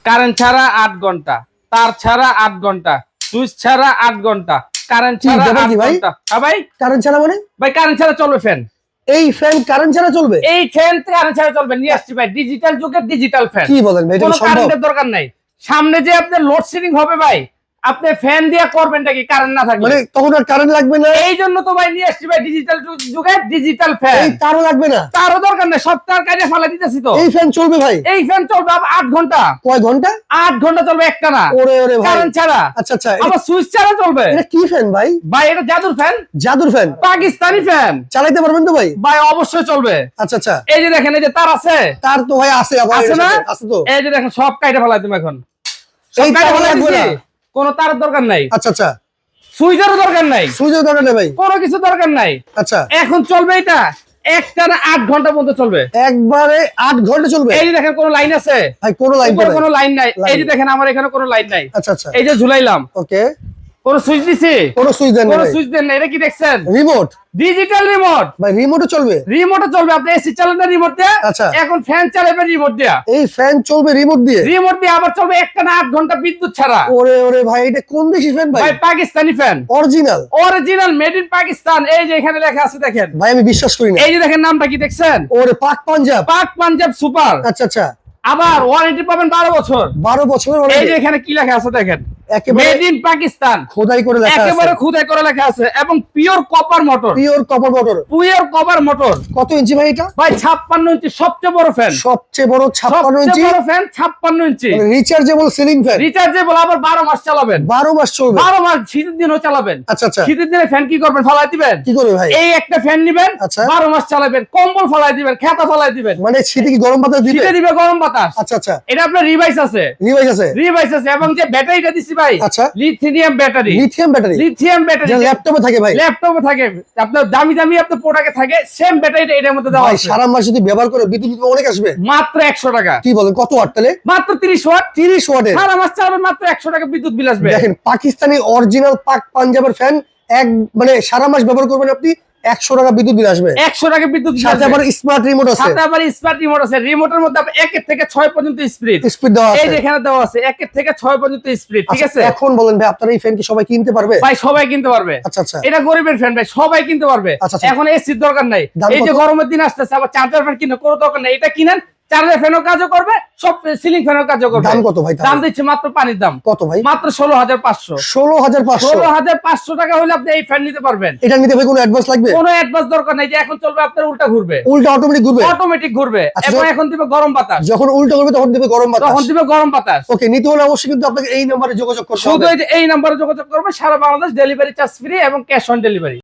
Current ছাড়া 8 ঘন্টা, তার ছাড়া 8 ঘন্টা, সুইচ ছাড়া 8 ঘন্টা, কারেন্ট ছাড়া 8 ঘন্টা। হ্যাঁ ভাই, কারেন্ট ছাড়া মানে? ভাই কারেন্ট ছাড়া চলবে ফ্যান। এই ফ্যান কারেন্ট ছাড়া চলবে? এই ফ্যান কারেন্ট ছাড়া চলবে, নিয়ে আসছি ভাই ডিজিটাল যুগের ডিজিটাল ফ্যান। কি বলেন ভাই, এটা কোনো সম্ভব? কারেন্টের দরকার নাই। সামনে যে আপনার লোডশেডিং হবে ভাই, আপনি ফ্যান দিয়ে করবেনটা কি কারেন্ট না থাকলে? মানে তখন আর কারেন্ট লাগবে না? এই জন্য তো ভাই নিয়ে আসছি ভাই ডিজিটাল যুগের ডিজিটাল ফ্যান। এই তারও লাগবে না? তারও দরকার নেই, সপ্তাহের কাজে ফেলা দিতেছি তো। এই ফ্যান চলবে ভাই? এই ফ্যান চলবে 8 ঘন্টা। কয় ঘন্টা? 8 ঘন্টা চলবে একটা না। ওরে ওরে ভাই, কারেন্ট ছাড়া। আচ্ছা আচ্ছা, আবার সুইচ ছাড়া চলবে। এটা কি ফ্যান ভাই? ভাই এটা জাদুর ফ্যান। জাদুর ফ্যান? পাকিস্তানি ফ্যান। চালাইতে পারবেন তো ভাই? ভাই অবশ্যই চলবে। আচ্ছা আচ্ছা, এই যে দেখেন, এই যে তার আছে। তার তো ভাই আছে, আবার আছে না? আছে তো। এই যে দেখেন সব কাইটা ফেলাই তুমি এখন। সব এই কাইটা তার ফেলাই লাগবে দিছি। না? কোনো তার দরকার নাই, আচ্ছা আচ্ছা, সুইচেরও দরকার নাই, সুইচের দরকার নেই ভাই? কোনো কিছু দরকার নাই। আচ্ছা, এখন চলবে এটা একটানা 8 ঘন্টা পর্যন্ত চলবে। একবারে 8 ঘন্টা চলবে? এই যে দেখেন কোনো লাইন আছে ভাই কোনো লাইন উপরে নাই? কোনো লাইন নাই। লাইন এই যে দেখেন আমার এখানে কোনো লাইন নাই। আচ্ছা আচ্ছা, এই যে ঝুলাইলাম, ওকে। কোনো সুইচ দিছি? কোনো সুইচ দেন না কোনো ভাই? সুইচ দেন না। এটা কি দেখছেন? রিমোট? Digital remote. ভাই রিমোটও চলবে? রিমোটে চলবে। আপনি এসি চালাবেন রিমোট দিয়ে, আচ্ছা। এখন ফ্যান চালাবেন রিমোট দিয়ে। এই ফ্যান চলবে রিমোট দিয়ে? রিমোট দিয়ে আবার চলবে একটানা 8 ঘন্টা বিদ্যুৎ ছাড়া। ওরে ওরে ভাই, এটা কোন দেশি ফ্যান ভাই? ভাই Pakistani fan, original? Original made in Pakistan. এই যে এখানে লেখা আছে দেখেন। ভাই আমি বিশ্বাস করি না। এই যে দেখেন নামটা কি দেখছেন? ওরে পাক পাঞ্জাব? পাক পাঞ্জাব সুপার। আচ্ছা আচ্ছা, আবার ওয়ারেন্টি পাবেন 12 বছর। 12 বছর? এই যে এখানে কি লেখা আছে দেখেন, একেবারে মেড ইন পাকিস্তান, খোদাই করে লেখা আছে? একেবারে খুদাই করে লেখা আছে। এবং pure copper motor, pure copper motor? Pure copper motor. কত ইঞ্চি ভাই এটা? ভাই 56 ইঞ্চি, সবচেয়ে বড় ফ্যান। সবচেয়ে বড় 56 ইঞ্চি? সবচেয়ে বড় fan 56 inch. Rechargeable ceiling fan? Rechargeable, আবার 12 মাস চালাবেন। 12 মাস চলবে? 12 মাস, শীতের দিনও চালাবেন। আচ্ছা আচ্ছা, শীতের দিনে ফ্যান কি করবেন? ফালাই দিবেন। কি করবে ভাই? এই একটা ফ্যান নিবেন, আচ্ছা। 12 মাস চালাবেন। কম্বল ফালাই দিবেন, খেতা ফালাই দিবেন। মানে শীতে কি গরম বাতাস দিবে? শীতে দিবে গরম বাতাস। আচ্ছা আচ্ছা, এটা আপনার রিভাইস আছে। রিভাইস আছে? রিভাইস আছে। এবং যে ব্যাটারিটা দিছি ভাই, আচ্ছা। Lithium battery. Lithium battery? Lithium battery যেটা ল্যাপটপে থাকে ভাই? ল্যাপটপে থাকে, আপনার দামি দামি আপনার প্রোডাক্টে থাকে, সেম ব্যাটারিটা এটার মধ্যে দেওয়া ভাই আছে। সারা মাস যদি ব্যবহার করে বিদ্যুৎ বিল অনেক আসবে? মাত্র 100 টাকা। কি বলেন, কত ওয়াট তাহলে? মাত্র 30 ওয়াট। 30 ওয়াটের? সারা মাস চালাবেন, মাত্র 100 টাকা বিদ্যুৎ বিল আসবে। দেখেন পাকিস্তানি অরিজিনাল পাক পাঞ্জাবের ফ্যান, এক মানে সারা মাস ব্যবহার করবেন আপনি, 100 টাকা বিদ্যুৎ বিল আসবে। 100 টাকা বিদ্যুৎ বিল সাথে আসবে। আবার স্মার্ট রিমোট আছে? সাথে আবার স্মার্ট রিমোট আছে। রিমোটের মধ্যে আপনি 1 থেকে 6 পর্যন্ত স্পিড দেওয়া এই আছে? যে এখানে দেওয়া আছে 1 থেকে 6 পর্যন্ত স্পিড। ঠিক আচ্ছা, আছে? এখন বলেন ভাই, আপনার এই ফ্যান কি সবাই কিনতে পারবে? ভাই সবাই কিনতে পারবে। আচ্ছা আচ্ছা, এটা গরিবের ফ্যান ভাই, সবাই কিনতে পারবে। আচ্ছা, আচ্ছা। এখন এসির দরকার নাই। দাম এই যে কত? গরমের দিন আসতেছে, আবার চার্জার ফ্যান কিনে কোনো দরকার নাই। এটা কিনেন, চার্জার ফ্যানও কাজও করবে, সব সিলিং ফ্যানও কাজও করবে। দাম কত ভাই? দাম দিচ্ছে মাত্র পানির দাম। কত ভাই? মাত্র 16,500। 16,500? 16,500 টাকা হলে আপনি এই ফ্যান নিতে পারবেন। এটা নিতে ভাই কোনো অ্যাডভান্স লাগবে? কোনো অ্যাডভান্স দরকার নাই। যে এখন চলবে আপনার উল্টা ঘুরবে, উল্টা অটোমেটিক ঘুরবে? অটোমেটিক ঘুরবে। আচ্ছা, এবং এখন দিবে গরম বাতাস। যখন উল্টা করবে তখন দিবে গরম বাতাস? তখন দিবে গরম বাতাস। ওকে, নিতে হলে অবশ্যই কিন্তু আপনাকে এই নম্বরে যোগাযোগ করতে শুধু হবে। এই নাম্বারে যোগাযোগ করবে। সারা বাংলাদেশ ডেলিভারি চার্জ ফ্রি এবং ক্যাশ অন ডেলিভারি।